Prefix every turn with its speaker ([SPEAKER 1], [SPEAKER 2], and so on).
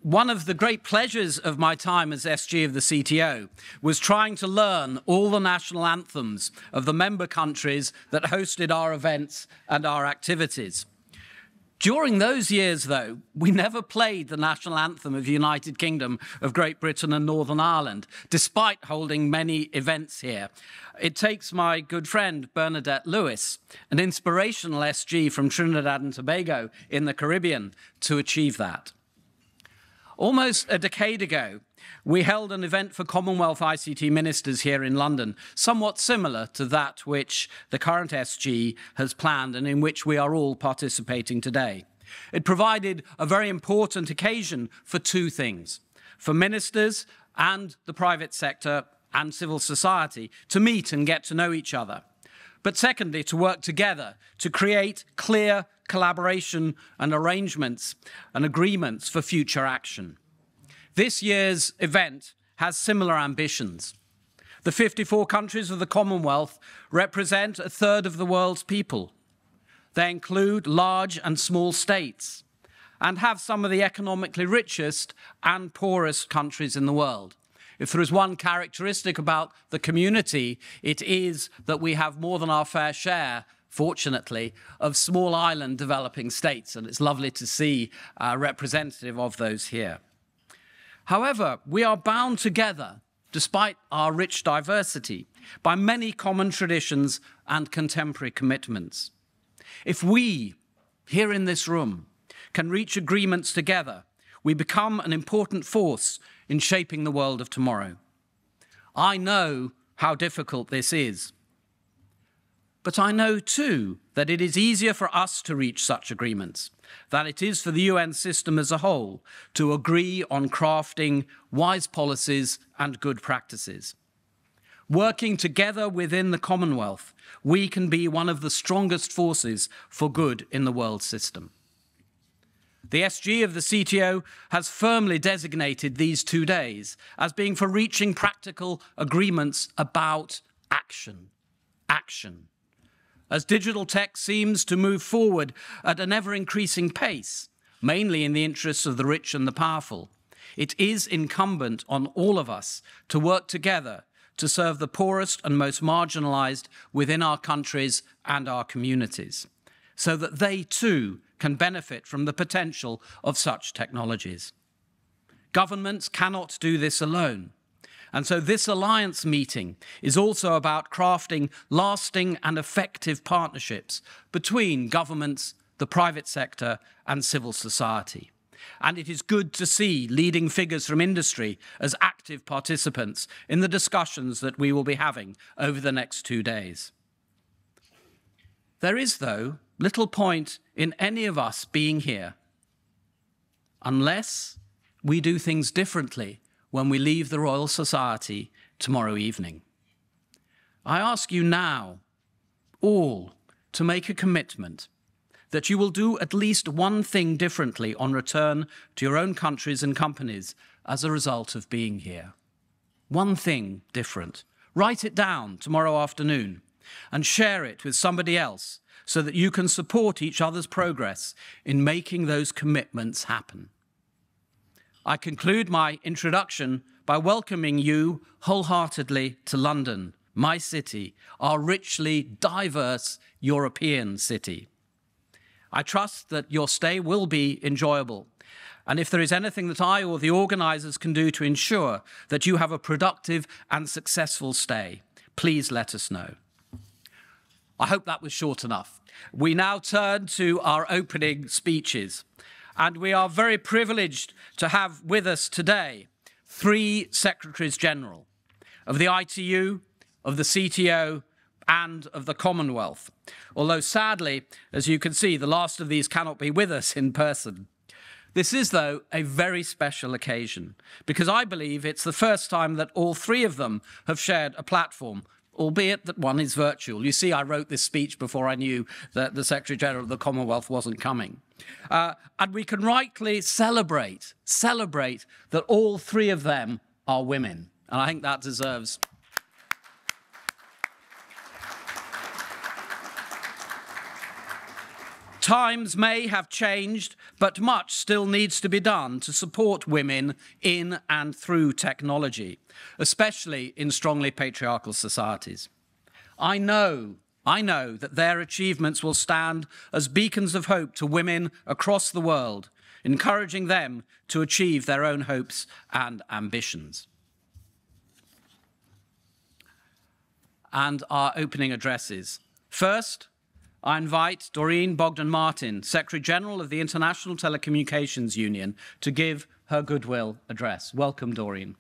[SPEAKER 1] One of the great pleasures of my time as SG of the CTO was trying to learn all the national anthems of the member countries that hosted our events and our activities. During those years, though, we never played the national anthem of the United Kingdom of Great Britain and Northern Ireland, despite holding many events here. It takes my good friend Bernadette Lewis, an inspirational SG from Trinidad and Tobago in the Caribbean, to achieve that. Almost a decade ago, we held an event for Commonwealth ICT ministers here in London, somewhat similar to that which the current SG has planned and in which we are all participating today. It provided a very important occasion for two things: for ministers and the private sector and civil society to meet and get to know each other. But secondly, to work together to create clear collaboration and arrangements and agreements for future action. This year's event has similar ambitions. The 54 countries of the Commonwealth represent a third of the world's people. They include large and small states and have some of the economically richest and poorest countries in the world. If there is one characteristic about the community, it is that we have more than our fair share, fortunately, of small island developing states, and it's lovely to see a representative of those here. However, we are bound together, despite our rich diversity, by many common traditions and contemporary commitments. If we, here in this room, can reach agreements together, we become an important force in shaping the world of tomorrow. I know how difficult this is. But I know, too, that it is easier for us to reach such agreements than it is for the UN system as a whole to agree on crafting wise policies and good practices. Working together within the Commonwealth, we can be one of the strongest forces for good in the world system. The SG of the CTO has firmly designated these 2 days as being for reaching practical agreements about action. Action. As digital tech seems to move forward at an ever-increasing pace, mainly in the interests of the rich and the powerful, it is incumbent on all of us to work together to serve the poorest and most marginalized within our countries and our communities, so that they too can benefit from the potential of such technologies. Governments cannot do this alone. And so this alliance meeting is also about crafting lasting and effective partnerships between governments, the private sector, and civil society. And it is good to see leading figures from industry as active participants in the discussions that we will be having over the next 2 days. There is, though, little point in any of us being here unless we do things differently when we leave the Royal Society tomorrow evening. I ask you now, all, to make a commitment that you will do at least one thing differently on return to your own countries and companies as a result of being here. One thing different. Write it down tomorrow afternoon and share it with somebody else so that you can support each other's progress in making those commitments happen. I conclude my introduction by welcoming you wholeheartedly to London, my city, our richly diverse European city. I trust that your stay will be enjoyable, and if there is anything that I or the organisers can do to ensure that you have a productive and successful stay, please let us know. I hope that was short enough. We now turn to our opening speeches, and we are very privileged to have with us today 3 Secretaries General of the ITU, of the CTO, and of the Commonwealth. Although sadly, as you can see, the last of these cannot be with us in person. This is, though, a very special occasion, because I believe it's the first time that all 3 of them have shared a platform, albeit that one is virtual. You see, I wrote this speech before I knew that the Secretary-General of the Commonwealth wasn't coming. And we can rightly celebrate that all 3 of them are women. And I think that deserves... Times may have changed, but much still needs to be done to support women in and through technology, especially in strongly patriarchal societies. I know that their achievements will stand as beacons of hope to women across the world, encouraging them to achieve their own hopes and ambitions. And our opening addresses. First, I invite Doreen Bogdan-Martin, Secretary-General of the International Telecommunications Union, to give her goodwill address. Welcome, Doreen.